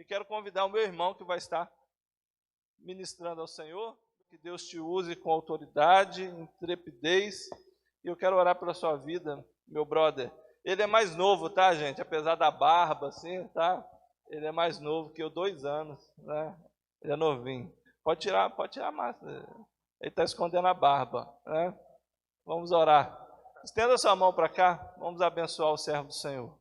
quero convidar o meu irmão que vai estar ministrando ao Senhor, que Deus te use com autoridade, intrepidez, e eu quero orar pela sua vida, meu brother. Ele é mais novo, tá, gente? Apesar da barba, assim, tá? Ele é mais novo que eu, 2 anos, né? Ele é novinho. Pode tirar a máscara. Ele está escondendo a barba, né? Vamos orar. Estenda sua mão para cá, vamos abençoar o servo do Senhor.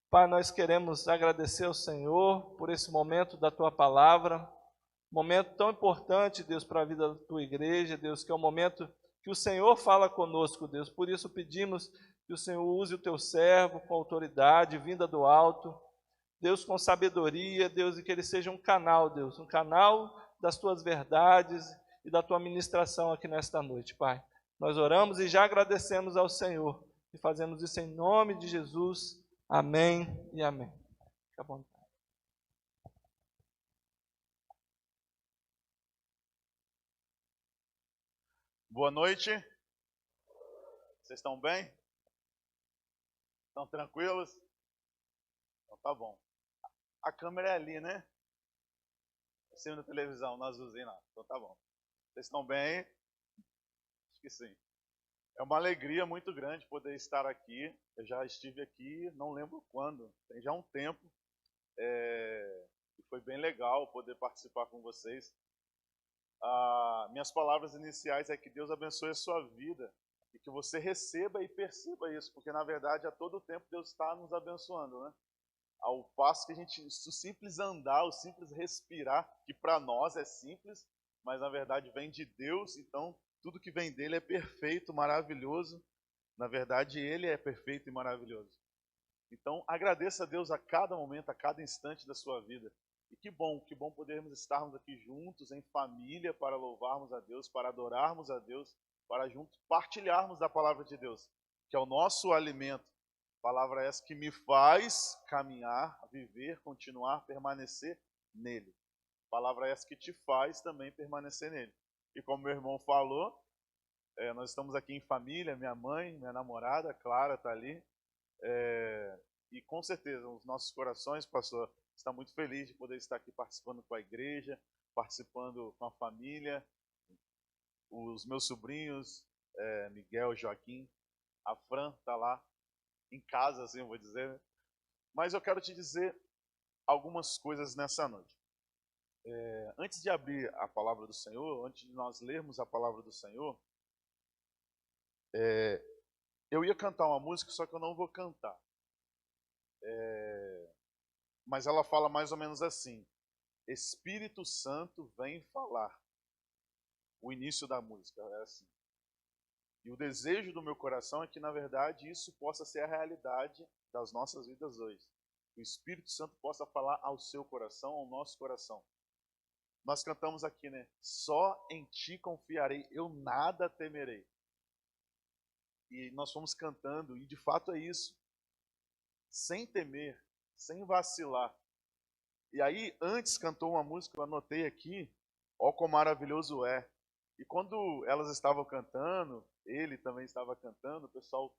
Pai, nós queremos agradecer ao Senhor por esse momento da Tua palavra, momento tão importante, Deus, para a vida da Tua igreja, Deus, que é o momento que o Senhor fala conosco, Deus. Por isso pedimos que o Senhor use o Teu servo com autoridade, vinda do alto, Deus, com sabedoria, Deus, e que ele seja um canal, Deus, um canal das Tuas verdades e da Tua ministração aqui nesta noite, Pai. Nós oramos e já agradecemos ao Senhor e fazemos isso em nome de Jesus. Amém e amém. Fica bom. Boa noite. Vocês estão bem? Estão tranquilos? Então tá bom. A câmera é ali, né? Em cima da televisão, na azulzinha lá. Então tá bom. Vocês estão bem? Acho que sim. É uma alegria muito grande poder estar aqui. Eu já estive aqui, não lembro quando, tem já um tempo. E foi bem legal poder participar com vocês. Minhas palavras iniciais é que Deus abençoe a sua vida e que você receba e perceba isso, porque na verdade a todo tempo Deus está nos abençoando, né? Ao passo que o simples andar, o simples respirar, que para nós é simples, mas na verdade vem de Deus, então tudo que vem dele é perfeito, maravilhoso. Na verdade ele é perfeito e maravilhoso. Então agradeça a Deus a cada momento, a cada instante da sua vida. E que bom podermos estarmos aqui juntos, em família, para louvarmos a Deus, para adorarmos a Deus, para juntos partilharmos da palavra de Deus, que é o nosso alimento. Palavra essa que me faz caminhar, viver, continuar, permanecer nele. Palavra essa que te faz também permanecer nele. E como meu irmão falou, nós estamos aqui em família, minha mãe, minha namorada, Clara está ali. E com certeza, os nossos corações, pastor, está muito feliz de poder estar aqui participando com a igreja, participando com a família, os meus sobrinhos, Miguel, Joaquim, a Fran está lá, em casa, assim eu vou dizer, né? Mas eu quero te dizer algumas coisas nessa noite. Antes de abrir a palavra do Senhor, antes de nós lermos a palavra do Senhor, eu ia cantar uma música, só que eu não vou cantar. Mas ela fala mais ou menos assim: Espírito Santo vem falar. O início da música é assim. E o desejo do meu coração é que, na verdade, isso possa ser a realidade das nossas vidas hoje. Que o Espírito Santo possa falar ao seu coração, ao nosso coração. Nós cantamos aqui, né? Só em ti confiarei, eu nada temerei. E nós fomos cantando, e de fato é isso. Sem temer, sem vacilar. E aí, antes cantou uma música, eu anotei aqui, ó quão maravilhoso é. E quando elas estavam cantando, ele também estava cantando, o pessoal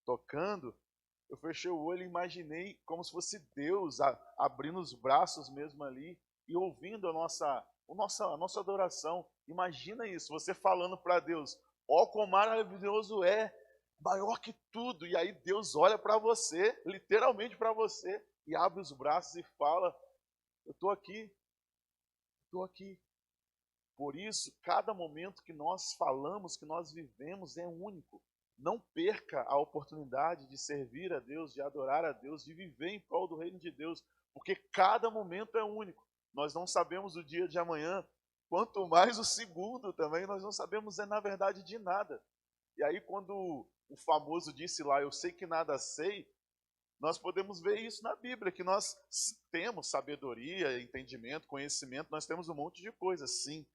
tocando, eu fechei o olho e imaginei como se fosse Deus abrindo os braços mesmo ali e ouvindo a nossa adoração. Imagina isso, você falando para Deus, ó quão maravilhoso é, maior que tudo. E aí Deus olha para você, literalmente para você, e abre os braços e fala, eu estou aqui, estou aqui. Por isso, cada momento que nós falamos, que nós vivemos, é único. Não perca a oportunidade de servir a Deus, de adorar a Deus, de viver em prol do reino de Deus, porque cada momento é único. Nós não sabemos o dia de amanhã, quanto mais o segundo também, nós não sabemos, na verdade, de nada. E aí, quando o famoso disse lá, eu sei que nada sei, nós podemos ver isso na Bíblia, que nós temos sabedoria, entendimento, conhecimento, nós temos um monte de coisas, sim.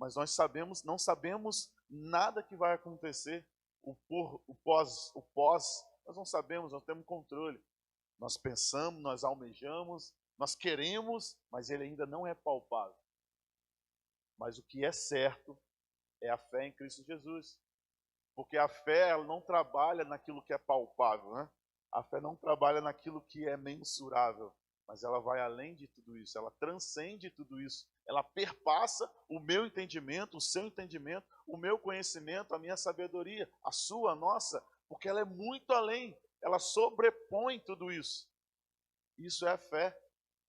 Mas nós não sabemos nada que vai acontecer. O pós, nós não sabemos, não temos controle. Nós pensamos, nós almejamos, nós queremos, mas ele ainda não é palpável. Mas o que é certo é a fé em Cristo Jesus. Porque a fé ela não trabalha naquilo que é palpável, né? A fé não trabalha naquilo que é mensurável. mas ela vai além de tudo isso, ela transcende tudo isso, ela perpassa o meu entendimento, o seu entendimento, o meu conhecimento, a minha sabedoria, a sua, a nossa, porque ela é muito além, ela sobrepõe tudo isso. Isso é a fé,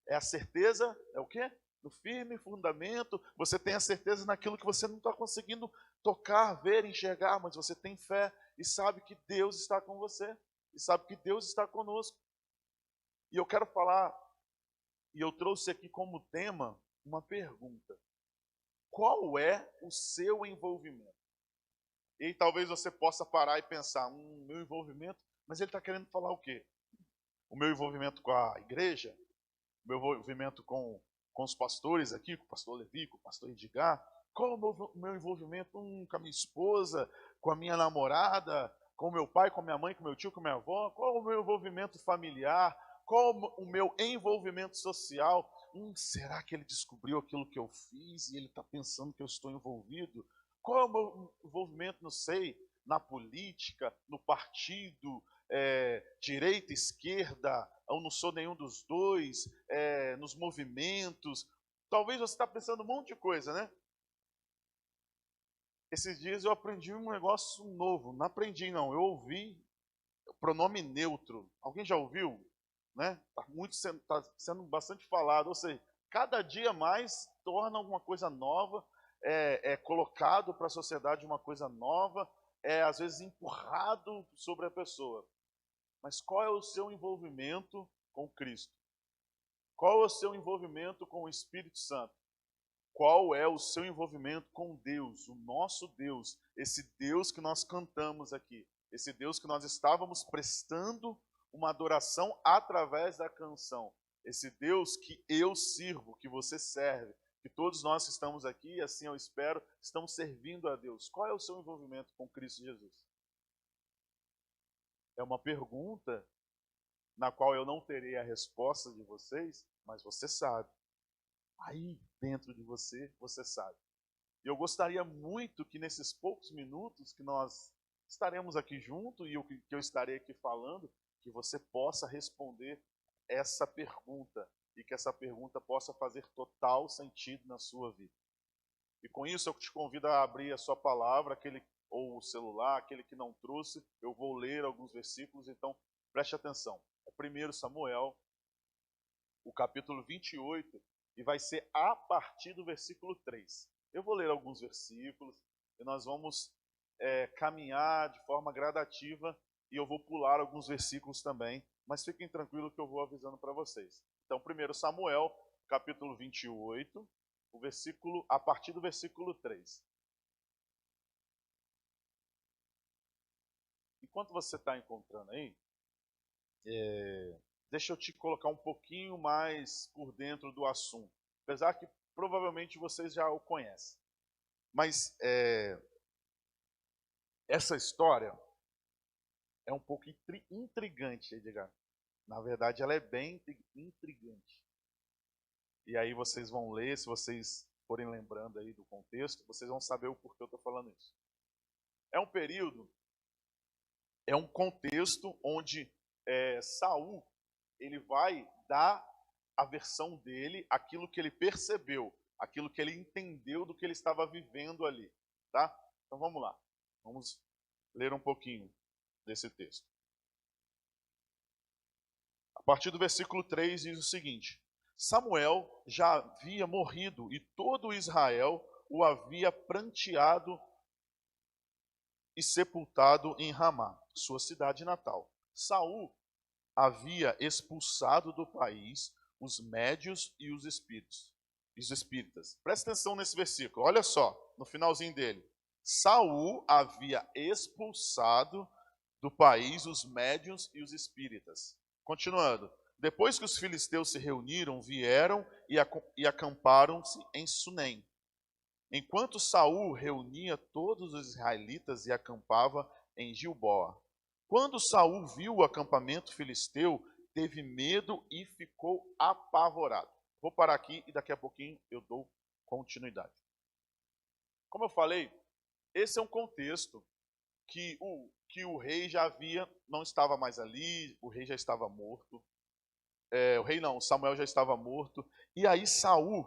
é a certeza, é o quê? No firme fundamento, você tem a certeza naquilo que você não está conseguindo tocar, ver, enxergar, mas você tem fé e sabe que Deus está com você, e sabe que Deus está conosco. E eu quero falar, e eu trouxe aqui como tema uma pergunta: qual é o seu envolvimento? E talvez você possa parar e pensar, meu envolvimento, mas ele está querendo falar o quê? O meu envolvimento com a igreja? O meu envolvimento com os pastores aqui, com o pastor Levi, com o pastor Edgar? Qual é o meu envolvimento com a minha esposa, com a minha namorada, com o meu pai, com a minha mãe, com o meu tio, com a minha avó? Qual é o meu envolvimento familiar? Qual o meu envolvimento social? Será que ele descobriu aquilo que eu fiz e ele está pensando que eu estou envolvido? Qual é o meu envolvimento, não sei, na política, no partido, direita, esquerda, ou não sou nenhum dos dois, nos movimentos? Talvez você está pensando um monte de coisa, né? Esses dias eu aprendi um negócio novo. Não aprendi, não. Eu ouvi pronome neutro. Alguém já ouviu? Né? Tá sendo bastante falado. Ou seja, cada dia mais torna alguma coisa nova, é colocado para a sociedade uma coisa nova, é às vezes empurrado sobre a pessoa. Mas qual é o seu envolvimento com Cristo? Qual é o seu envolvimento com o Espírito Santo? Qual é o seu envolvimento com Deus, o nosso Deus, esse Deus que nós cantamos aqui, esse Deus que nós estávamos prestando uma adoração através da canção, esse Deus que eu sirvo, que você serve, que todos nós que estamos aqui, assim eu espero, estamos servindo a Deus. Qual é o seu envolvimento com Cristo Jesus? É uma pergunta na qual eu não terei a resposta de vocês, mas você sabe. Aí dentro de você, você sabe. E eu gostaria muito que nesses poucos minutos que nós estaremos aqui juntos e que eu estarei aqui falando, que você possa responder essa pergunta e que essa pergunta possa fazer total sentido na sua vida. E com isso eu te convido a abrir a sua palavra, ou o celular, aquele que não trouxe, eu vou ler alguns versículos, então preste atenção. É 1 Samuel, o capítulo 28, e vai ser a partir do versículo 3. Eu vou ler alguns versículos e nós vamos caminhar de forma gradativa e eu vou pular alguns versículos também, mas fiquem tranquilos que eu vou avisando para vocês. Então, 1 Samuel, capítulo 28, a partir do versículo 3. Enquanto você está encontrando aí, deixa eu te colocar um pouquinho mais por dentro do assunto. Apesar que provavelmente vocês já o conhecem. Mas essa história é um pouco intrigante, Edgar. Na verdade, ela é bem intrigante. E aí vocês vão ler, se vocês forem lembrando aí do contexto, vocês vão saber o porquê eu estou falando isso. É um período, é um contexto onde Saul, ele vai dar a versão dele, aquilo que ele percebeu, aquilo que ele entendeu do que ele estava vivendo ali, tá? Então vamos lá, vamos ler um pouquinho desse texto. A partir do versículo 3 diz o seguinte: Samuel já havia morrido e todo Israel o havia pranteado e sepultado em Ramá, sua cidade natal. Saul havia expulsado do país os médios e os espíritas. Presta atenção nesse versículo, olha só, no finalzinho dele. Saul havia expulsado do país os médios e os espíritas. Continuando. Depois que os filisteus se reuniram, vieram e acamparam-se em Sunem. Enquanto Saul reunia todos os israelitas e acampava em Gilboa. Quando Saul viu o acampamento filisteu, teve medo e ficou apavorado. Vou parar aqui e daqui a pouquinho eu dou continuidade. Como eu falei, esse é um contexto que o rei não estava mais ali, o rei já estava morto. o rei não, Samuel já estava morto. E aí Saul,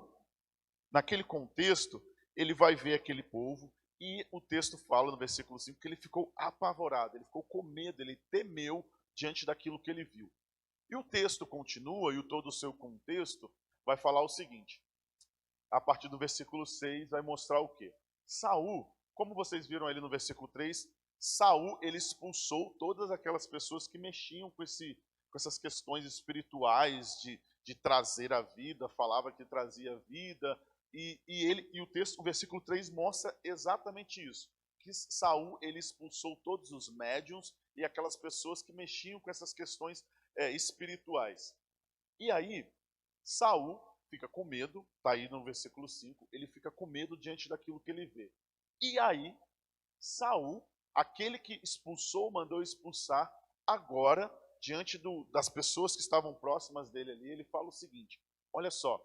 naquele contexto, ele vai ver aquele povo e o texto fala no versículo 5 que ele ficou apavorado, ele ficou com medo, ele temeu diante daquilo que ele viu. E o texto continua, e o todo o seu contexto vai falar o seguinte, a partir do versículo 6 vai mostrar o quê? Saul, como vocês viram ali no versículo 3, Saul ele expulsou todas aquelas pessoas que mexiam com essas questões espirituais de trazer a vida, falava que trazia vida, e o versículo 3 mostra exatamente isso, que Saul ele expulsou todos os médiuns e aquelas pessoas que mexiam com essas questões espirituais. E aí, Saul fica com medo, está aí no versículo 5, ele fica com medo diante daquilo que ele vê. E aí, Saul, aquele que expulsou, mandou expulsar, agora, diante das pessoas que estavam próximas dele ali, ele fala o seguinte, olha só,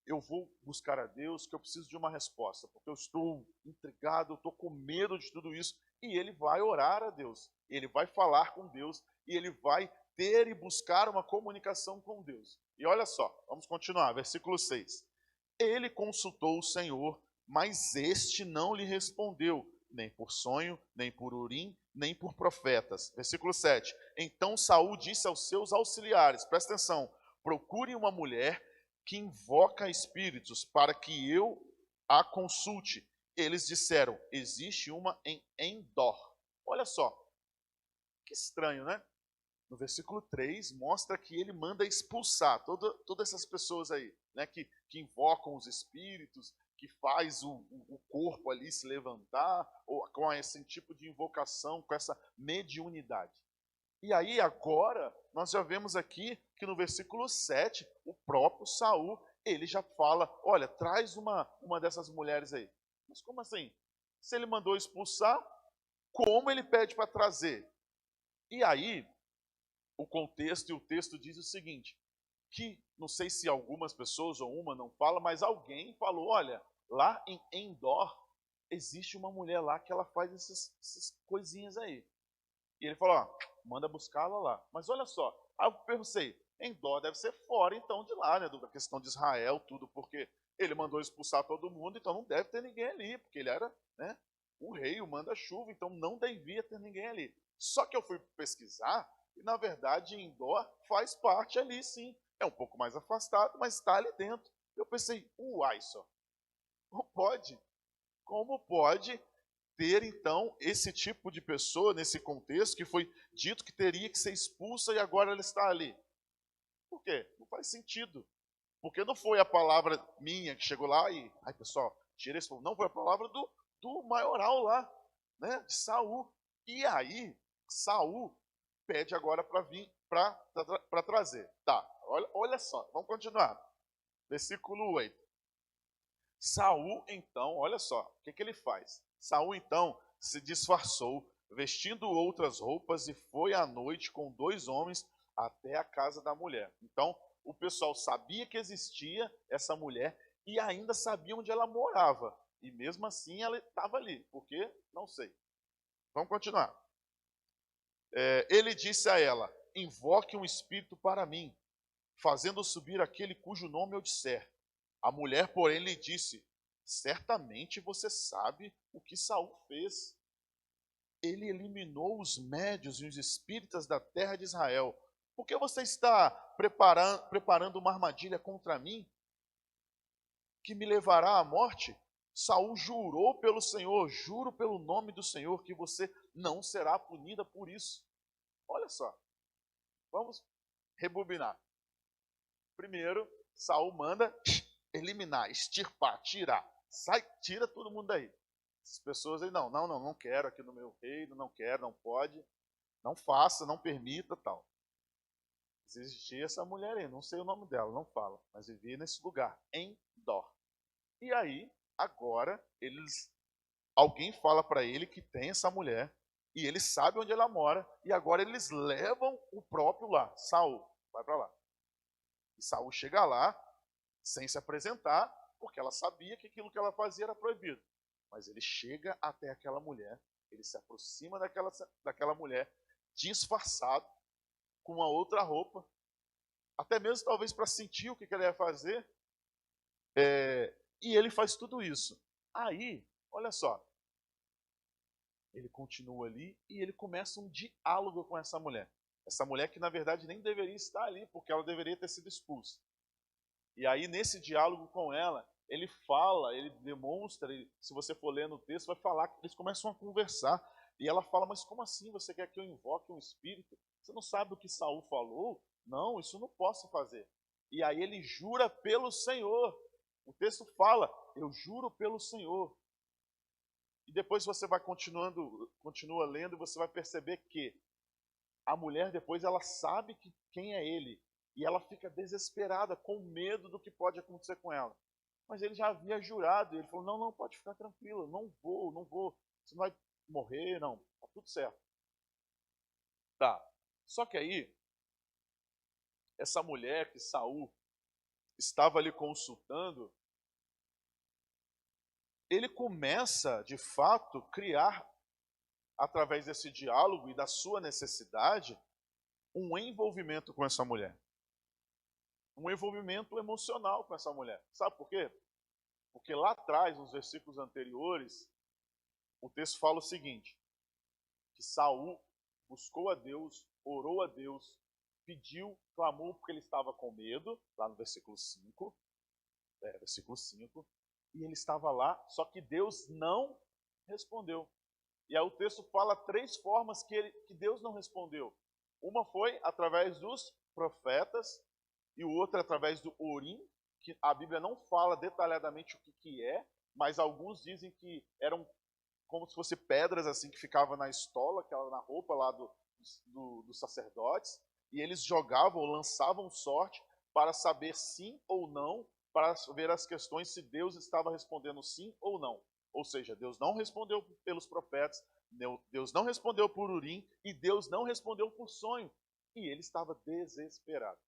eu vou buscar a Deus, que eu preciso de uma resposta, porque eu estou intrigado, eu estou com medo de tudo isso, e ele vai orar a Deus, ele vai falar com Deus, e ele vai ter e buscar uma comunicação com Deus. E olha só, vamos continuar, versículo 6. Ele consultou o Senhor, mas este não lhe respondeu, nem por sonho, nem por urim, nem por profetas. Versículo 7. Então Saul disse aos seus auxiliares, presta atenção, procurem uma mulher que invoca espíritos para que eu a consulte. Eles disseram, existe uma em Endor. Olha só, que estranho, né? No versículo 3, mostra que ele manda expulsar todas essas pessoas aí, né, que invocam os espíritos, que faz o corpo ali se levantar, ou com esse tipo de invocação, com essa mediunidade. E aí agora, nós já vemos aqui que no versículo 7, o próprio Saul, ele já fala, olha, traz uma dessas mulheres aí. Mas como assim? Se ele mandou expulsar, como ele pede para trazer? E aí, o contexto e o texto diz o seguinte, que não sei se algumas pessoas ou uma não fala, mas alguém falou, olha, lá em Endor existe uma mulher lá que ela faz essas coisinhas aí. E ele falou, ó, manda buscá-la lá. Mas olha só, aí eu pensei, Endor deve ser fora então de lá, né, da questão de Israel, tudo, porque ele mandou expulsar todo mundo, então não deve ter ninguém ali, porque ele era, né, o rei, o manda-chuva, então não devia ter ninguém ali. Só que eu fui pesquisar, e na verdade Endor faz parte ali sim. É um pouco mais afastado, mas está ali dentro. Eu pensei, uai só, não pode. Como pode ter então esse tipo de pessoa nesse contexto que foi dito que teria que ser expulsa e agora ela está ali? Por quê? Não faz sentido. Porque não foi a palavra minha que chegou lá e, ai pessoal, tira esse povo. Não, foi a palavra do maioral lá, né, de Saul. E aí, Saul pede agora para vir, para trazer. Tá, olha só, vamos continuar. Versículo 8. Saul, então, olha só, o que ele faz? Saul, então, se disfarçou, vestindo outras roupas, e foi à noite com 2 homens até a casa da mulher. Então, o pessoal sabia que existia essa mulher e ainda sabia onde ela morava. E mesmo assim ela estava ali. Por quê? Não sei. Vamos continuar. Ele disse a ela, invoque um espírito para mim, fazendo subir aquele cujo nome eu disser. A mulher, porém, lhe disse, certamente você sabe o que Saul fez. Ele eliminou os médios e os espíritas da terra de Israel. Por que você está preparando uma armadilha contra mim, que me levará à morte? Saul jurou pelo Senhor, juro pelo nome do Senhor, que você não será punida por isso. Olha só, vamos rebobinar. Primeiro, Saul manda eliminar, extirpar, tirar. Sai, tira todo mundo daí. As pessoas aí, não quero aqui no meu reino, não quero, não pode, não faça, não permita, tal. Existia essa mulher aí, não sei o nome dela, não fala, mas vivia nesse lugar, Endor. E aí, agora, alguém fala para ele que tem essa mulher, e ele sabe onde ela mora, e agora eles levam o próprio lá, Saul, vai para lá. E Saul chega lá, sem se apresentar, porque ela sabia que aquilo que ela fazia era proibido. Mas ele chega até aquela mulher, ele se aproxima daquela mulher, disfarçado, com uma outra roupa, até mesmo talvez para sentir o que ele ia fazer, e ele faz tudo isso. Aí, olha só, ele continua ali e ele começa um diálogo com essa mulher. Essa mulher que na verdade nem deveria estar ali, porque ela deveria ter sido expulsa. E aí nesse diálogo com ela, ele fala, ele demonstra, se você for ler no texto, vai falar que eles começam a conversar. E ela fala, mas como assim você quer que eu invoque um espírito? Você não sabe o que Saul falou? Não, isso eu não posso fazer. E aí ele jura pelo Senhor. O texto fala, eu juro pelo Senhor. E depois você vai continua lendo e você vai perceber que a mulher depois ela sabe quem é ele. E ela fica desesperada, com medo do que pode acontecer com ela. Mas ele já havia jurado, e ele falou, não, pode ficar tranquilo, não vou, você não vai morrer, não, tá tudo certo. Tá, só que aí, essa mulher que Saul estava ali consultando, ele começa, de fato, criar, através desse diálogo e da sua necessidade, um envolvimento com essa mulher. Um envolvimento emocional com essa mulher. Sabe por quê? Porque lá atrás, nos versículos anteriores, o texto fala o seguinte, que Saul buscou a Deus, orou a Deus, pediu, clamou porque ele estava com medo, lá no versículo 5, e ele estava lá, só que Deus não respondeu. E aí o texto fala 3 formas que Deus não respondeu. Uma foi através dos profetas, e o outro através do Urim, que a Bíblia não fala detalhadamente o que é, mas alguns dizem que eram como se fossem pedras assim que ficavam na estola, que era na roupa lá dos sacerdotes, e eles jogavam, lançavam sorte para saber sim ou não, para ver as questões se Deus estava respondendo sim ou não. Ou seja, Deus não respondeu pelos profetas, Deus não respondeu por Urim, e Deus não respondeu por sonho. E ele estava desesperado.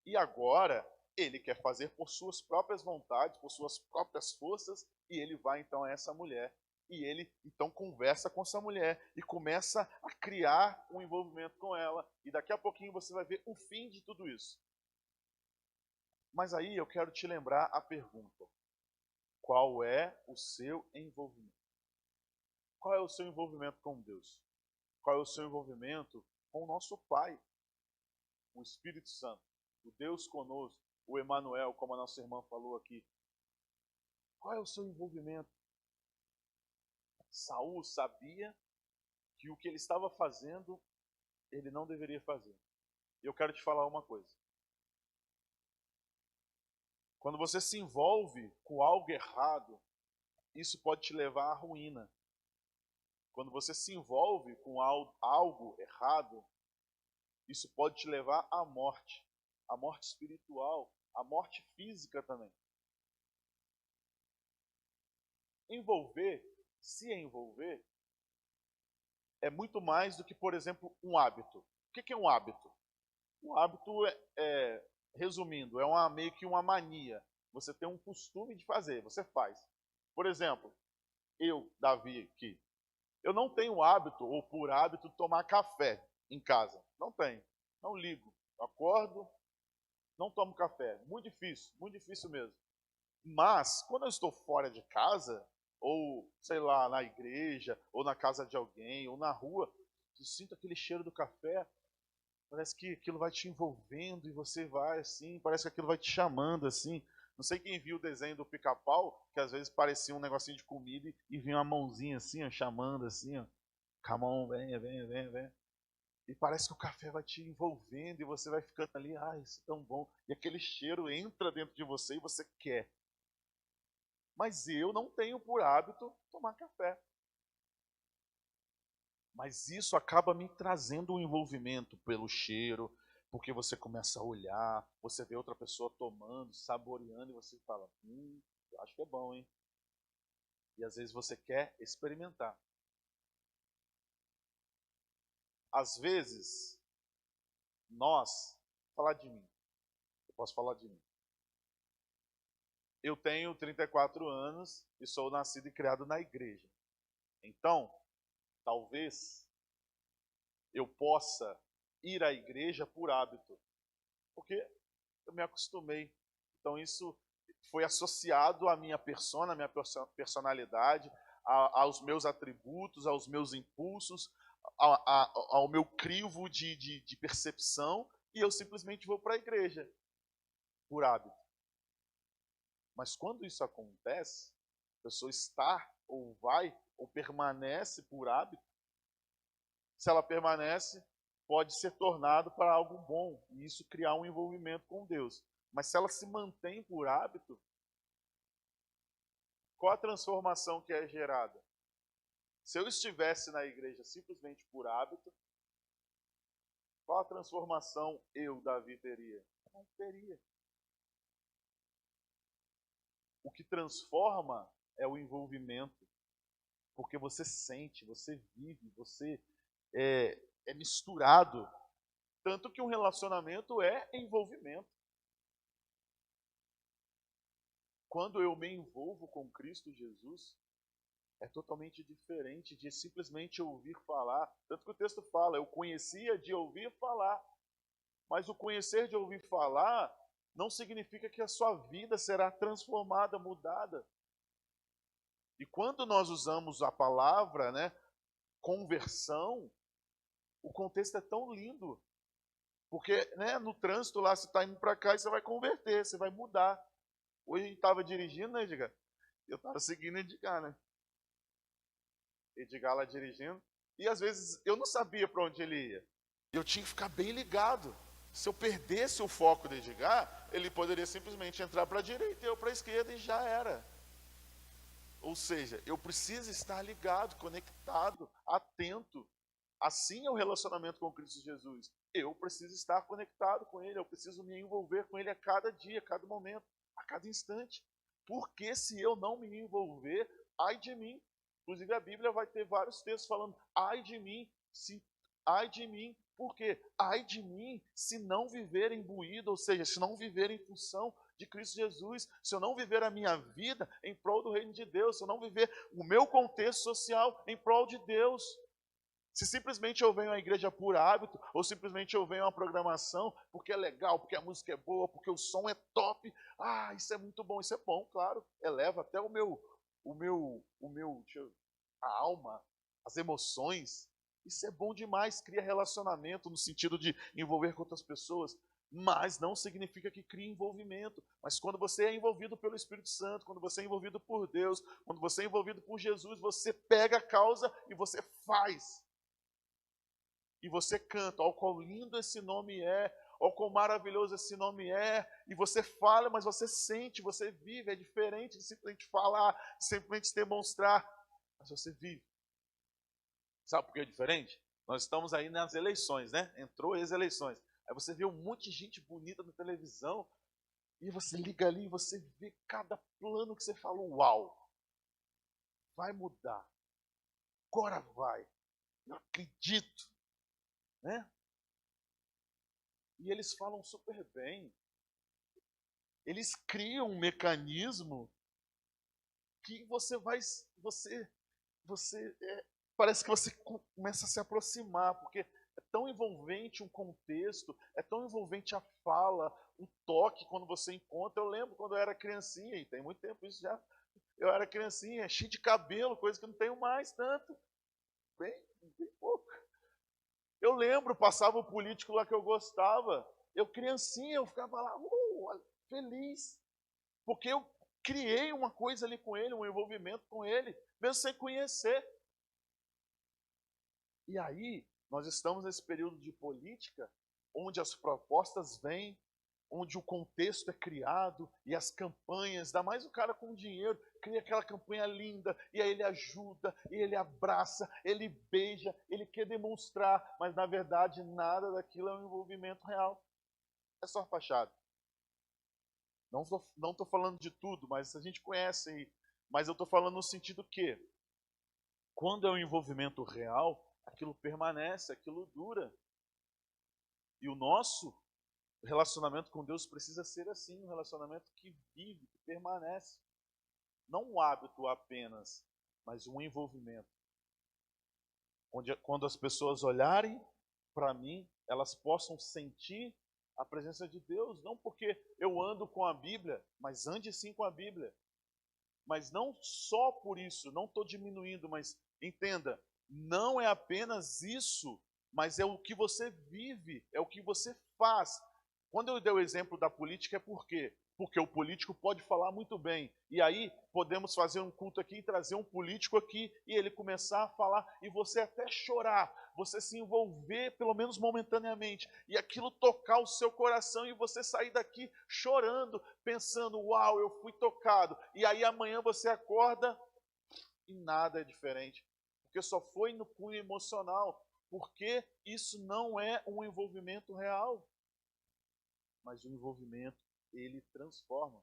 E agora, ele quer fazer por suas próprias vontades, por suas próprias forças, e ele vai então a essa mulher. E ele então conversa com essa mulher e começa a criar um envolvimento com ela. E daqui a pouquinho você vai ver o fim de tudo isso. Mas aí eu quero te lembrar a pergunta: qual é o seu envolvimento? Qual é o seu envolvimento com Deus? Qual é o seu envolvimento com o nosso Pai, o Espírito Santo, o Deus conosco, o Emanuel, como a nossa irmã falou aqui? Qual é o seu envolvimento? Saul sabia que o que ele estava fazendo, ele não deveria fazer. E eu quero te falar uma coisa. Quando você se envolve com algo errado, isso pode te levar à ruína. Quando você se envolve com algo errado, isso pode te levar à morte espiritual, à morte física também. Se envolver, é muito mais do que, por exemplo, um hábito. O que é um hábito? Um hábito, resumindo, é meio que uma mania. Você tem um costume de fazer, você faz. Por exemplo, eu, Davi, aqui, eu não tenho hábito, ou por hábito, tomar café em casa. Não tenho. Não ligo. Eu acordo, não tomo café. Muito difícil mesmo. Mas, quando eu estou fora de casa, ou, sei lá, na igreja, ou na casa de alguém, ou na rua, eu sinto aquele cheiro do café, parece que aquilo vai te envolvendo e você vai assim, parece que aquilo vai te chamando assim. Não sei quem viu o desenho do Pica-Pau, que às vezes parecia um negocinho de comida e vinha uma mãozinha assim, ó, chamando assim, ó. Come on, venha. E parece que o café vai te envolvendo e você vai ficando ali, isso é tão bom. E aquele cheiro entra dentro de você e você quer. Mas eu não tenho por hábito tomar café. Mas isso acaba me trazendo um envolvimento pelo cheiro, porque você começa a olhar, você vê outra pessoa tomando, saboreando, e você fala, eu acho que é bom, hein? E às vezes você quer experimentar. Às vezes, eu posso falar de mim. Eu tenho 34 anos e sou nascido e criado na igreja. Então, talvez, eu possa ir à igreja por hábito. porque eu me acostumei. Então isso foi associado à minha persona, à minha personalidade, aos meus atributos, aos meus impulsos, ao meu crivo de percepção, e eu simplesmente vou para a igreja por hábito. Mas quando isso acontece, a pessoa está, ou vai, ou permanece por hábito, se ela permanece, pode ser tornado para algo bom, e isso criar um envolvimento com Deus. Mas se ela se mantém por hábito, qual a transformação que é gerada? Se eu estivesse na igreja simplesmente por hábito, qual a transformação eu, Davi, teria? Não teria. O que transforma é o envolvimento, porque você sente, você vive, você é misturado. Tanto que um relacionamento é envolvimento. Quando eu me envolvo com Cristo Jesus, é totalmente diferente de simplesmente ouvir falar. Tanto que o texto fala, eu conhecia de ouvir falar. Mas o conhecer de ouvir falar não significa que a sua vida será transformada, mudada. E quando nós usamos a palavra, né, conversão, o contexto é tão lindo. Porque, né, no trânsito lá, você está indo para cá e você vai converter, você vai mudar. Hoje a gente estava dirigindo, né, Edgar? Eu estava seguindo Edgar, né? Edgar lá dirigindo. E às vezes eu não sabia para onde ele ia. Eu tinha que ficar bem ligado. Se eu perdesse o foco de Edgar, ele poderia simplesmente entrar para a direita e eu para a esquerda e já era. Ou seja, eu preciso estar ligado, conectado, atento. Assim é o relacionamento com Cristo Jesus. Eu preciso estar conectado com Ele, eu preciso me envolver com Ele a cada dia, a cada momento, a cada instante. Porque se eu não me envolver, ai de mim. Inclusive a Bíblia vai ter vários textos falando, ai de mim, ai de mim. Por quê? Ai de mim se não viver imbuído, ou seja, se não viver em função de Cristo Jesus, se eu não viver a minha vida em prol do reino de Deus, se eu não viver o meu contexto social em prol de Deus. Se simplesmente eu venho à igreja por hábito, ou simplesmente eu venho a uma programação porque é legal, porque a música é boa, porque o som é top, isso é muito bom, isso é bom, claro, eleva até a alma, as emoções, isso é bom demais, cria relacionamento no sentido de envolver com outras pessoas, mas não significa que crie envolvimento. Mas quando você é envolvido pelo Espírito Santo, quando você é envolvido por Deus, quando você é envolvido por Jesus, você pega a causa e você faz. E você canta, ó quão lindo esse nome é, ó quão maravilhoso esse nome é, e você fala, mas você sente, você vive, é diferente de simplesmente falar, de simplesmente demonstrar, mas você vive. Sabe por que é diferente? Nós estamos aí nas eleições, né? Entrou as eleições. Aí você vê um monte de gente bonita na televisão, e você liga ali e você vê cada plano que você fala, uau, vai mudar, agora vai, eu acredito. Né? E eles falam super bem. Eles criam um mecanismo que parece que você começa a se aproximar, porque é tão envolvente um contexto, é tão envolvente a fala, um toque quando você encontra. Eu lembro quando eu era criancinha, e tem muito tempo isso já, eu era criancinha, cheio de cabelo, coisa que eu não tenho mais tanto, bem pouco. Eu lembro, passava o político lá que eu gostava, eu criancinha, eu ficava lá, feliz, porque eu criei uma coisa ali com ele, um envolvimento com ele, mesmo sem conhecer. E aí, nós estamos nesse período de política, onde as propostas vêm, onde o contexto é criado, e as campanhas, ainda mais o cara com dinheiro, cria aquela campanha linda, e aí ele ajuda, e ele abraça, ele beija, ele quer demonstrar, mas na verdade nada daquilo é um envolvimento real. É só fachada. Não estou falando de tudo, mas a gente conhece aí. Mas eu estou falando no sentido que, quando é um envolvimento real, aquilo permanece, aquilo dura. E o nosso relacionamento com Deus precisa ser assim, um relacionamento que vive, que permanece. Não um hábito apenas, mas um envolvimento. Onde, quando as pessoas olharem para mim, elas possam sentir a presença de Deus, não porque eu ando com a Bíblia, mas ande sim com a Bíblia. Mas não só por isso, não estou diminuindo, mas entenda, não é apenas isso, mas é o que você vive, é o que você faz. Quando eu dei o exemplo da política, é por quê? Porque o político pode falar muito bem. E aí podemos fazer um culto aqui e trazer um político aqui e ele começar a falar e você até chorar, você se envolver, pelo menos momentaneamente, e aquilo tocar o seu coração e você sair daqui chorando, pensando, uau, eu fui tocado. E aí amanhã você acorda e nada é diferente, porque só foi no cunho emocional, porque isso não é um envolvimento real, mas o envolvimento, ele transforma.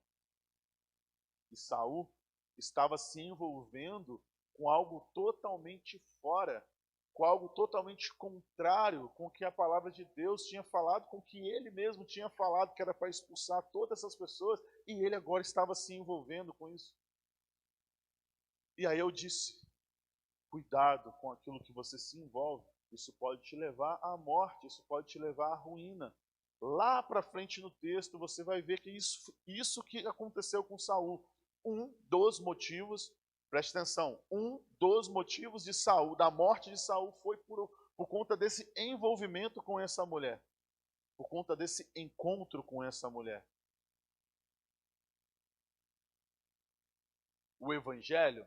E Saul estava se envolvendo com algo totalmente fora, com algo totalmente contrário com o que a palavra de Deus tinha falado, com o que ele mesmo tinha falado, que era para expulsar todas essas pessoas, e ele agora estava se envolvendo com isso. E aí eu disse, cuidado com aquilo que você se envolve, isso pode te levar à morte, isso pode te levar à ruína. Lá para frente no texto você vai ver que isso que aconteceu com Saul, um dos motivos, preste atenção, um dos motivos de Saul, da morte de Saul, foi por conta desse envolvimento com essa mulher, por conta desse encontro com essa mulher. O evangelho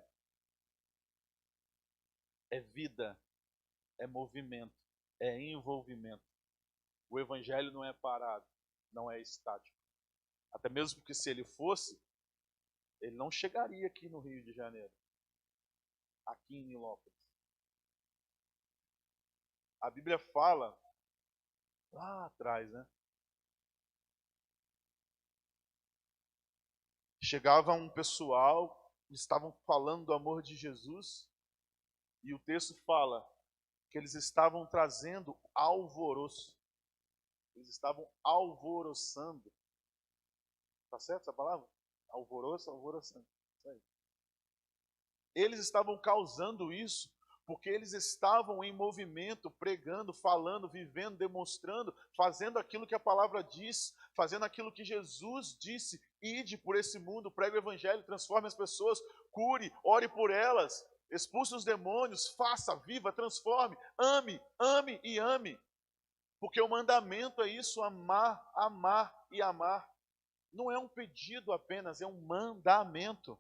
é vida, é movimento, é envolvimento. O evangelho não é parado, não é estático. Até mesmo porque se ele fosse, ele não chegaria aqui no Rio de Janeiro, aqui em Nilópolis. A Bíblia fala, lá atrás, né? Chegava um pessoal, estavam falando do amor de Jesus, e o texto fala que eles estavam trazendo alvoroço. Eles estavam alvoroçando. Tá certo essa palavra? Alvoroço, alvoroçando. Isso aí. Eles estavam causando isso porque eles estavam em movimento, pregando, falando, vivendo, demonstrando, fazendo aquilo que a palavra diz, fazendo aquilo que Jesus disse: ide por esse mundo, pregue o evangelho, transforme as pessoas, cure, ore por elas, expulse os demônios, faça, viva, transforme, ame, ame e ame. Porque o mandamento é isso, amar, amar e amar. Não é um pedido apenas, é um mandamento.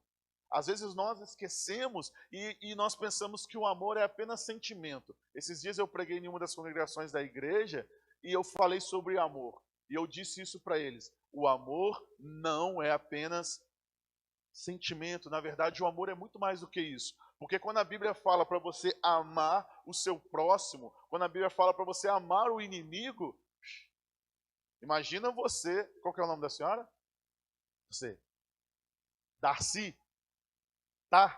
Às vezes nós esquecemos e nós pensamos que o amor é apenas sentimento. Esses dias eu preguei em uma das congregações da igreja e eu falei sobre amor. E eu disse isso para eles. O amor não é apenas sentimento. Na verdade, o amor é muito mais do que isso. Porque quando a Bíblia fala para você amar o seu próximo, quando a Bíblia fala para você amar o inimigo, imagina você, qual que é o nome da senhora? Você. Darcy. Tá?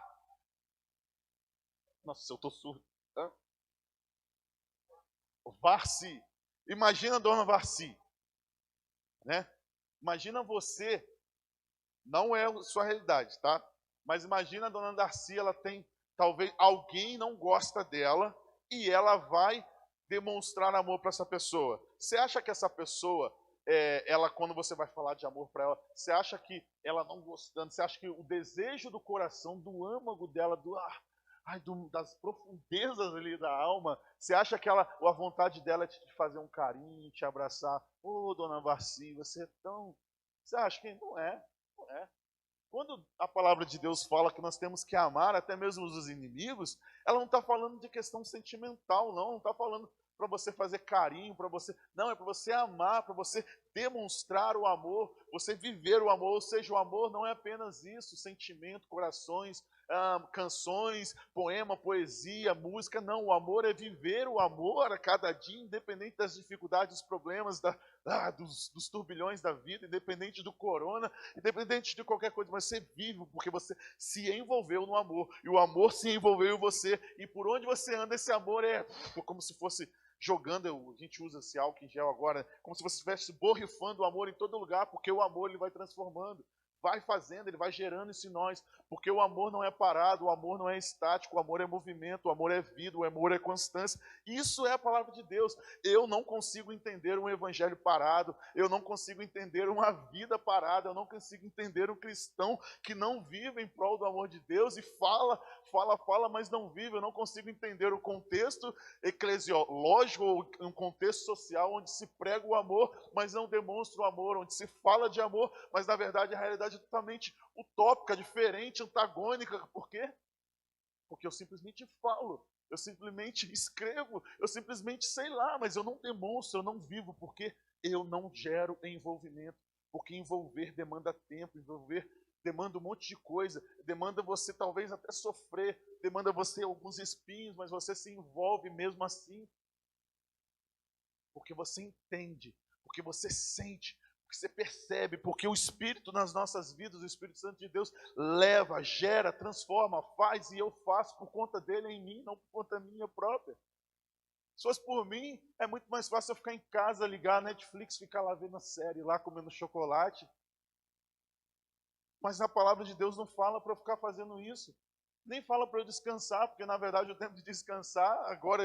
Nossa, eu tô surdo. Hã? Varsi. Imagina a dona Varsi. Né? Imagina você, não é a sua realidade, tá? Mas imagina a dona Darcy, ela tem, talvez alguém não gosta dela e ela vai demonstrar amor para essa pessoa. Você acha que essa pessoa, ela, quando você vai falar de amor para ela, você acha que ela não gostando, você acha que o desejo do coração, do âmago dela, das profundezas ali da alma, você acha que a vontade dela é de fazer um carinho, te abraçar? Ô, dona Varsi, você é tão... Você acha que não é? Não é. Quando a palavra de Deus fala que nós temos que amar até mesmo os inimigos, ela não está falando de questão sentimental, não está falando para você fazer carinho, para você... Não, é para você amar, para você demonstrar o amor, você viver o amor, ou seja, o amor não é apenas isso, sentimento, corações, canções, poema, poesia, música, não, o amor é viver o amor a cada dia, independente das dificuldades, dos problemas, dos turbilhões da vida, independente do corona, independente de qualquer coisa, mas você vive porque você se envolveu no amor, e o amor se envolveu em você, e por onde você anda, esse amor é como se fosse jogando, a gente usa esse álcool em gel agora, como se você estivesse borrifando o amor em todo lugar, porque o amor ele vai transformando. vai fazendo, ele vai gerando isso em nós, porque o amor não é parado, o amor não é estático, o amor é movimento, o amor é vida, o amor é constância. Isso é a palavra de Deus. Eu não consigo entender um evangelho parado, eu não consigo entender uma vida parada, eu não consigo entender um cristão que não vive em prol do amor de Deus e fala, mas não vive. Eu não consigo entender o contexto eclesiológico ou um contexto social onde se prega o amor, mas não demonstra o amor, onde se fala de amor, mas na verdade a realidade é totalmente utópica, diferente, antagônica. Por quê? Porque eu simplesmente falo, eu simplesmente escrevo, eu simplesmente sei lá, mas eu não demonstro, eu não vivo, porque eu não gero envolvimento. Porque envolver demanda tempo, envolver demanda um monte de coisa, demanda você talvez até sofrer, demanda você alguns espinhos, mas você se envolve mesmo assim. Porque você entende, porque você sente, porque você percebe, porque o Espírito nas nossas vidas, o Espírito Santo de Deus, leva, gera, transforma, faz, e eu faço por conta dele em mim, não por conta minha própria. Se fosse por mim, é muito mais fácil eu ficar em casa, ligar a Netflix, ficar lá vendo a série, lá comendo chocolate. Mas a palavra de Deus não fala para eu ficar fazendo isso. Nem fala para eu descansar, porque na verdade o tempo de descansar, agora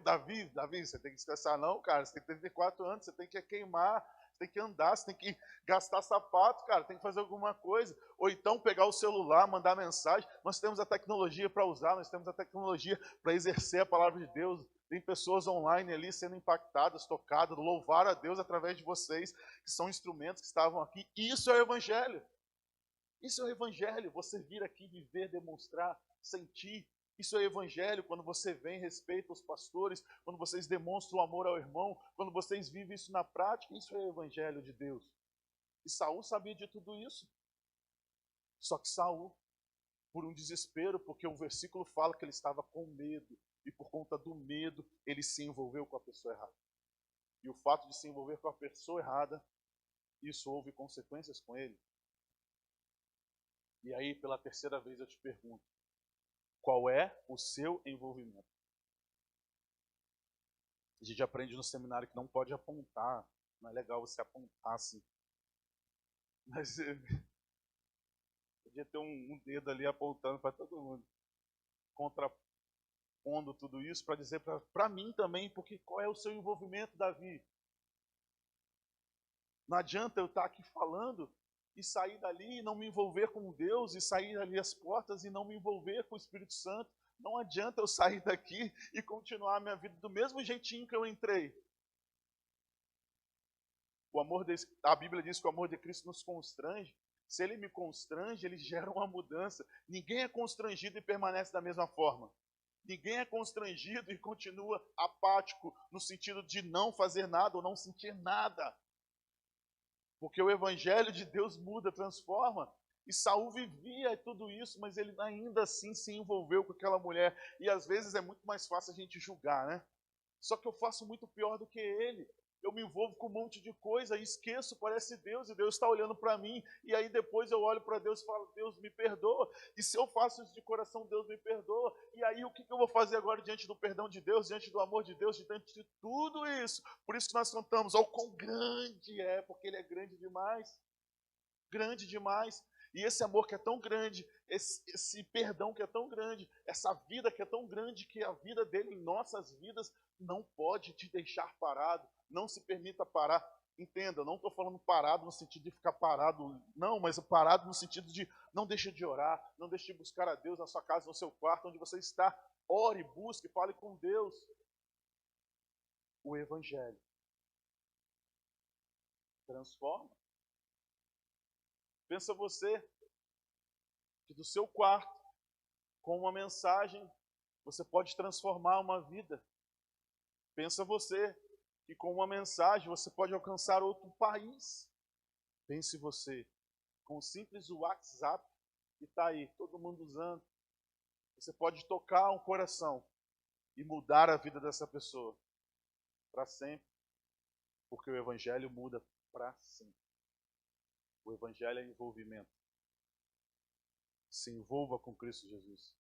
Davi, você tem que descansar não, cara, você tem 34 anos, você tem que queimar, você tem que andar, você tem que gastar sapato, cara, tem que fazer alguma coisa. Ou então pegar o celular, mandar mensagem. Nós temos a tecnologia para usar, nós temos a tecnologia para exercer a palavra de Deus. Tem pessoas online ali sendo impactadas, tocadas, louvar a Deus através de vocês, que são instrumentos que estavam aqui. Isso é o Evangelho. Isso é o Evangelho, você vir aqui viver, demonstrar, sentir. Isso é o Evangelho, quando você vem, respeita os pastores, quando vocês demonstram o amor ao irmão, quando vocês vivem isso na prática, isso é o Evangelho de Deus. E Saul sabia de tudo isso. Só que Saul, por um desespero, porque o versículo fala que ele estava com medo, e por conta do medo, ele se envolveu com a pessoa errada. E o fato de se envolver com a pessoa errada, isso houve consequências com ele. E aí, pela terceira vez, eu te pergunto, qual é o seu envolvimento? A gente aprende no seminário que não pode apontar, não é legal você apontar assim. Mas podia ter um dedo ali apontando para todo mundo, contrapondo tudo isso para dizer para mim também, porque qual é o seu envolvimento, Davi? Não adianta eu estar aqui falando e sair dali e não me envolver com Deus, e sair ali as portas e não me envolver com o Espírito Santo. Não adianta eu sair daqui e continuar a minha vida do mesmo jeitinho que eu entrei. A Bíblia diz que o amor de Cristo nos constrange. Se ele me constrange, ele gera uma mudança. Ninguém é constrangido e permanece da mesma forma. Ninguém é constrangido e continua apático, no sentido de não fazer nada ou não sentir nada. Porque o Evangelho de Deus muda, transforma. E Saul vivia tudo isso, mas ele ainda assim se envolveu com aquela mulher. E às vezes é muito mais fácil a gente julgar, né? Só que eu faço muito pior do que ele. Eu me envolvo com um monte de coisa e esqueço, parece Deus, e Deus está olhando para mim. E aí depois eu olho para Deus e falo, Deus me perdoa. E se eu faço isso de coração, Deus me perdoa. E aí o que eu vou fazer agora diante do perdão de Deus, diante do amor de Deus, diante de tudo isso? Por isso que nós cantamos, ó, quão grande é, porque Ele é grande demais. Grande demais. E esse amor que é tão grande, esse perdão que é tão grande, essa vida que é tão grande, que a vida dele em nossas vidas não pode te deixar parado. Não se permita parar. Entenda, eu não estou falando parado no sentido de ficar parado, não, mas parado no sentido de não deixe de orar, não deixe de buscar a Deus na sua casa, no seu quarto, onde você está. Ore, busque, fale com Deus. O Evangelho transforma. Pensa você que do seu quarto, com uma mensagem, você pode transformar uma vida. Pensa você que com uma mensagem você pode alcançar outro país. Pense você, com o simples WhatsApp que está aí, todo mundo usando, você pode tocar um coração e mudar a vida dessa pessoa para sempre. Porque o Evangelho muda para sempre. O Evangelho é envolvimento. Se envolva com Cristo Jesus.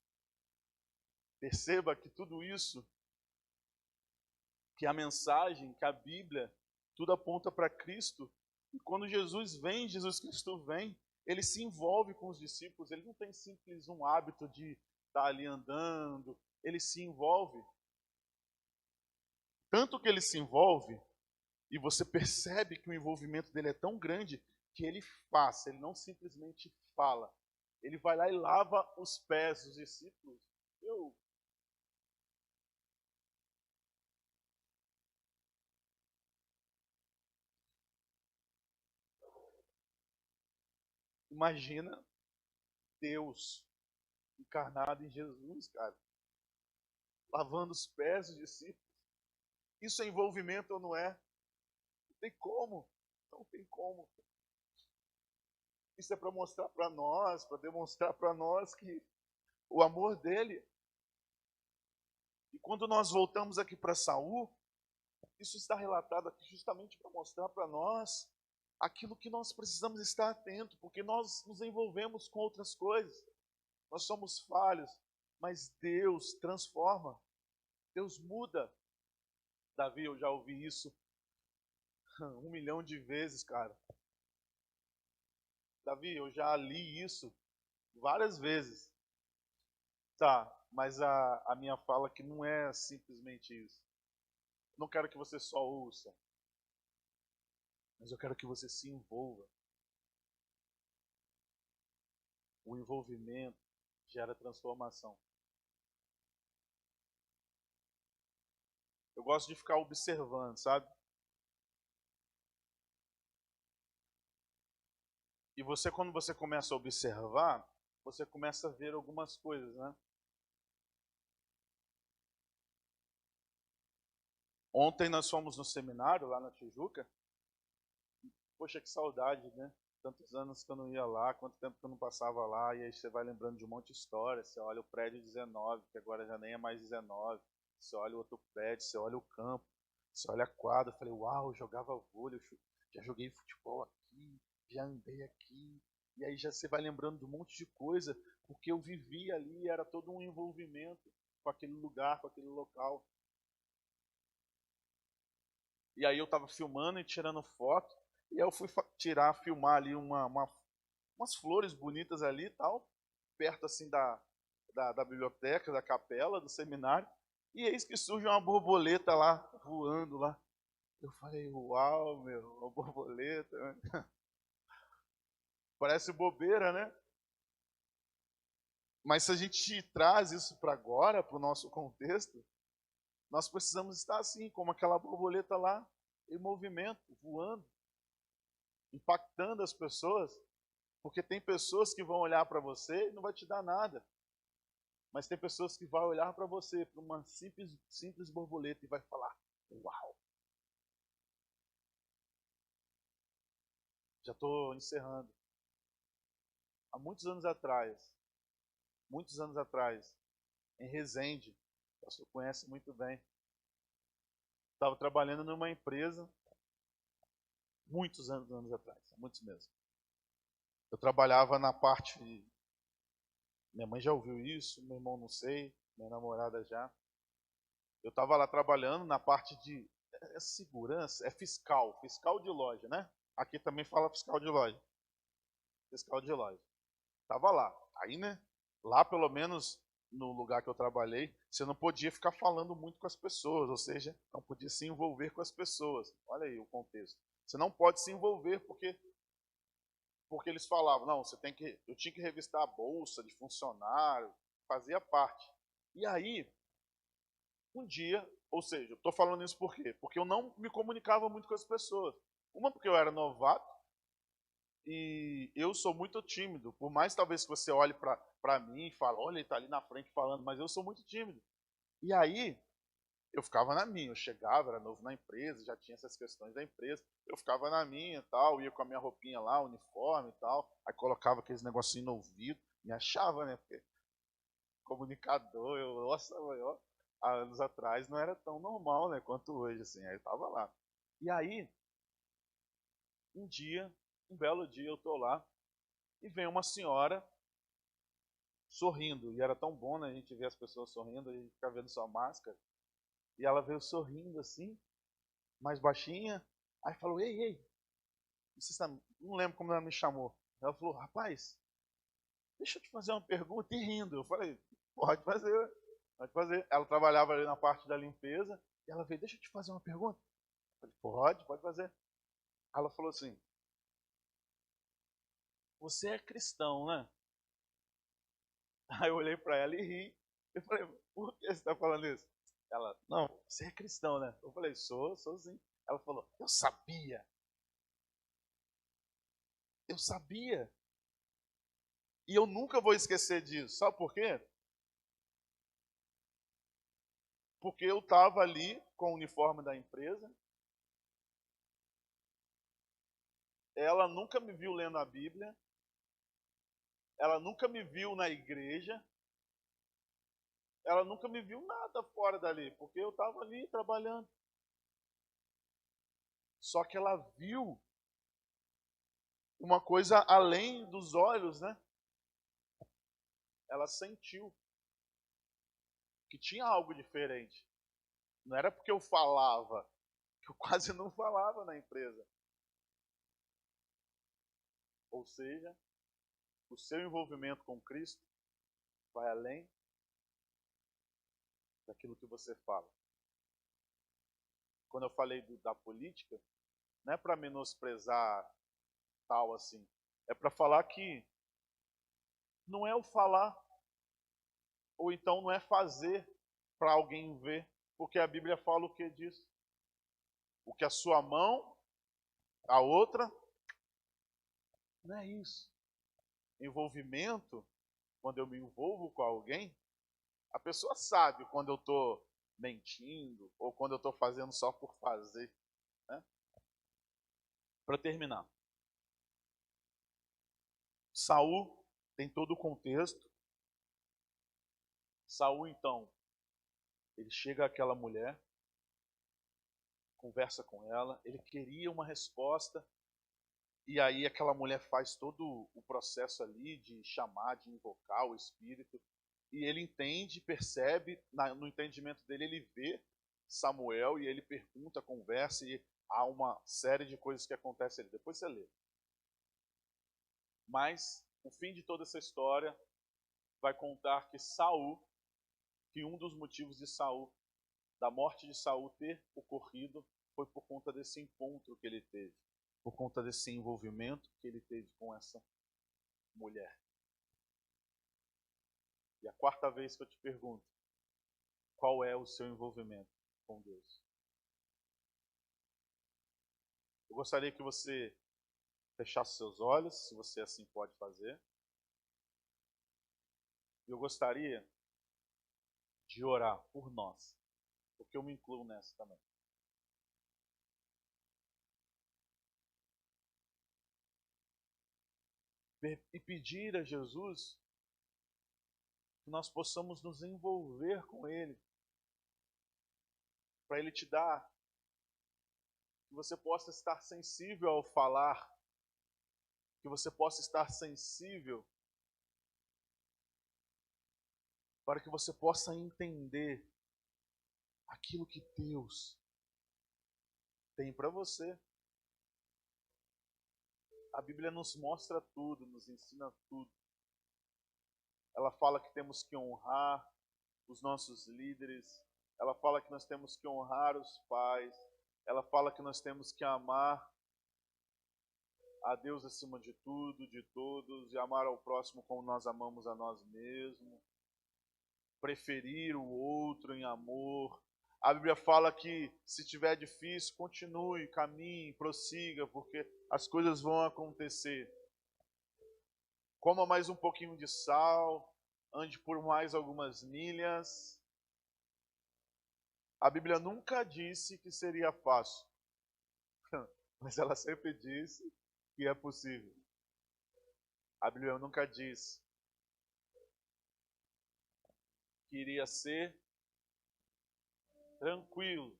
Perceba que tudo isso, que a mensagem, que a Bíblia, tudo aponta para Cristo. E quando Jesus Cristo vem, ele se envolve com os discípulos, ele não tem simples um hábito de estar ali andando, ele se envolve. Tanto que ele se envolve, e você percebe que o envolvimento dele é tão grande, que ele faz, ele não simplesmente fala. Ele vai lá e lava os pés dos discípulos. Imagina Deus encarnado em Jesus, cara, lavando os pés dos discípulos. Isso é envolvimento ou não é? Não tem como. Não tem como. Isso é para mostrar para nós, para demonstrar para nós que o amor dele. E quando nós voltamos aqui para Saul, isso está relatado aqui justamente para mostrar para nós aquilo que nós precisamos estar atento, porque nós nos envolvemos com outras coisas. Nós somos falhos, mas Deus transforma. Deus muda. Davi, eu já ouvi isso 1 milhão de vezes, cara. Davi, eu já li isso várias vezes. Tá, mas a minha fala aqui não é simplesmente isso. Não quero que você só ouça, mas eu quero que você se envolva. O envolvimento gera transformação. Eu gosto de ficar observando, sabe? E você, quando você começa a observar, você começa a ver algumas coisas, né? Ontem nós fomos no seminário lá na Tijuca. Poxa, que saudade, né? Tantos anos que eu não ia lá, quanto tempo que eu não passava lá, e aí você vai lembrando de um monte de história. Você olha o prédio 19, que agora já nem é mais 19. Você olha o outro prédio, você olha o campo, você olha a quadra. Eu falei, uau, eu jogava vôlei, eu já joguei futebol aqui, já andei aqui. E aí já você vai lembrando de um monte de coisa, porque eu vivi ali, era todo um envolvimento com aquele lugar, com aquele local. E aí eu estava filmando e tirando foto, e aí eu fui filmar ali umas flores bonitas ali e tal, perto assim da biblioteca, da capela, do seminário, e eis que surge uma borboleta lá, voando lá. Eu falei, uau, meu, uma borboleta, né? Parece bobeira, né? Mas se a gente traz isso para agora, para o nosso contexto, nós precisamos estar assim, como aquela borboleta lá, em movimento, voando, impactando as pessoas, porque tem pessoas que vão olhar para você e não vai te dar nada. Mas tem pessoas que vão olhar para você, para uma simples borboleta, e vai falar, uau! Já estou encerrando. Há muitos anos atrás, em Resende, o pastor conhece muito bem, estava trabalhando numa empresa, muitos anos atrás, muitos mesmo. Eu trabalhava na parte, minha mãe já ouviu isso, meu irmão não sei, minha namorada já. Eu estava lá trabalhando na parte de segurança, fiscal de loja, né? Aqui também fala fiscal de loja. Fiscal de loja. Estava lá. Aí, né? Lá, pelo menos no lugar que eu trabalhei, você não podia ficar falando muito com as pessoas, ou seja, não podia se envolver com as pessoas. Olha aí o contexto. Você não pode se envolver porque eles falavam, não, eu tinha que revistar a bolsa de funcionário, fazia parte. E aí, um dia, ou seja, eu estou falando isso por quê? Porque eu não me comunicava muito com as pessoas. Uma, porque eu era novato, e eu sou muito tímido. Por mais talvez que você olhe para mim e fale, olha, ele está ali na frente falando, mas eu sou muito tímido. E aí, eu ficava na minha, eu chegava, era novo na empresa, já tinha essas questões da empresa, eu ficava na minha e tal, ia com a minha roupinha lá, uniforme e tal, aí colocava aqueles negocinhos no ouvido, me achava, né, porque comunicador, nossa, há anos atrás não era tão normal, né, quanto hoje, assim, aí eu tava lá. E aí, um belo dia eu tô lá, e vem uma senhora sorrindo, e era tão bom, né, a gente ver as pessoas sorrindo, a gente fica vendo sua máscara, e ela veio sorrindo assim, mais baixinha, aí falou, ei, não lembro como ela me chamou, Ela falou, rapaz, deixa eu te fazer uma pergunta, e rindo. Eu falei, pode fazer, pode fazer. Ela trabalhava ali na parte da limpeza, e ela veio, deixa eu te fazer uma pergunta. Eu falei, pode fazer. Ela falou assim, você é cristão, né? Aí eu olhei para ela e ri. Eu falei, por que você está falando isso? Ela, não, você é cristão, né? Eu falei, sou sim. Ela falou, eu sabia. Eu sabia. E eu nunca vou esquecer disso. Sabe por quê? Porque eu estava ali com o uniforme da empresa. Ela nunca me viu lendo a Bíblia. Ela nunca me viu na igreja. Ela nunca me viu nada fora dali, porque eu estava ali trabalhando. Só que ela viu uma coisa além dos olhos, né? Ela sentiu que tinha algo diferente. Não era porque eu falava, que eu quase não falava na empresa. Ou seja, o seu envolvimento com Cristo vai além daquilo que você fala. Quando eu falei da política, não é para menosprezar tal assim. É para falar que não é o falar, ou então não é fazer para alguém ver, porque a Bíblia fala o que disso? O que a sua mão, a outra, não é isso. Envolvimento, quando eu me envolvo com alguém, a pessoa sabe quando eu estou mentindo ou quando eu estou fazendo só por fazer. Né? Para terminar, Saul tem todo o contexto. Saul, então, ele chega àquela mulher, conversa com ela, ele queria uma resposta, e aí aquela mulher faz todo o processo ali de chamar, de invocar o Espírito, e ele entende, percebe, no entendimento dele, ele vê Samuel, e ele pergunta, conversa, e há uma série de coisas que acontecem ali. Depois você lê. Mas o fim de toda essa história vai contar que Saul, que um dos motivos de Saul, da morte de Saul ter ocorrido, foi por conta desse encontro que ele teve, por conta desse envolvimento que ele teve com essa mulher. E a quarta vez que eu te pergunto, qual é o seu envolvimento com Deus? Eu gostaria que você fechasse seus olhos, se você assim pode fazer. E eu gostaria de orar por nós, porque eu me incluo nessa também. E pedir a Jesus que nós possamos nos envolver com Ele, para Ele te dar, que você possa estar sensível ao falar, que você possa estar sensível para que você possa entender aquilo que Deus tem para você. A Bíblia nos mostra tudo, nos ensina tudo. Ela fala que temos que honrar os nossos líderes, ela fala que nós temos que honrar os pais, ela fala que nós temos que amar a Deus acima de tudo, de todos, e amar ao próximo como nós amamos a nós mesmos, preferir o outro em amor. A Bíblia fala que se tiver difícil, continue, caminhe, prossiga, porque as coisas vão acontecer. Coma mais um pouquinho de sal, ande por mais algumas milhas. A Bíblia nunca disse que seria fácil, mas ela sempre disse que é possível. A Bíblia nunca disse que iria ser tranquilo,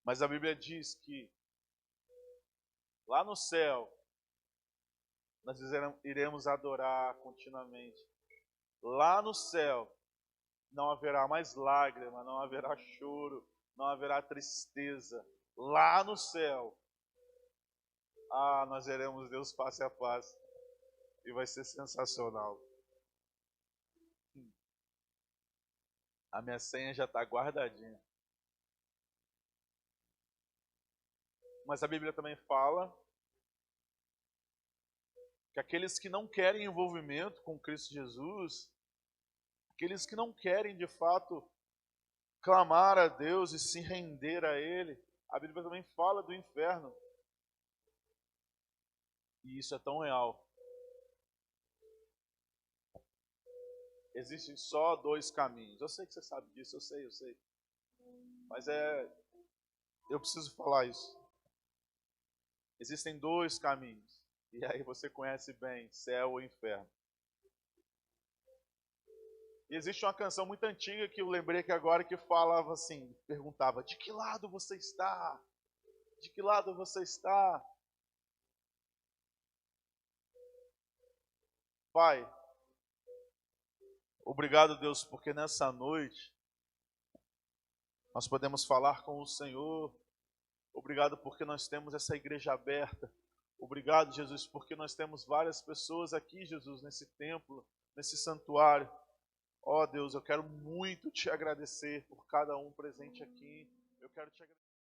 mas a Bíblia diz que lá no céu nós iremos adorar continuamente. Lá no céu não haverá mais lágrima, não haverá choro, não haverá tristeza. Lá no céu nós veremos Deus face a face. E vai ser sensacional. A minha senha já está guardadinha. Mas a Bíblia também fala que aqueles que não querem envolvimento com Cristo Jesus, aqueles que não querem de fato clamar a Deus e se render a Ele, a Bíblia também fala do inferno. E isso é tão real. Existem só dois caminhos. Eu sei que você sabe disso, eu sei. Mas eu preciso falar isso. Existem dois caminhos. E aí você conhece bem, céu ou inferno. E existe uma canção muito antiga que eu lembrei aqui agora que falava assim, perguntava: de que lado você está? De que lado você está? Pai, obrigado, Deus, porque nessa noite nós podemos falar com o Senhor. Obrigado porque nós temos essa igreja aberta. Obrigado, Jesus, porque nós temos várias pessoas aqui, Jesus, nesse templo, nesse santuário. Ó Deus, eu quero muito te agradecer por cada um presente aqui. Eu quero te agradecer.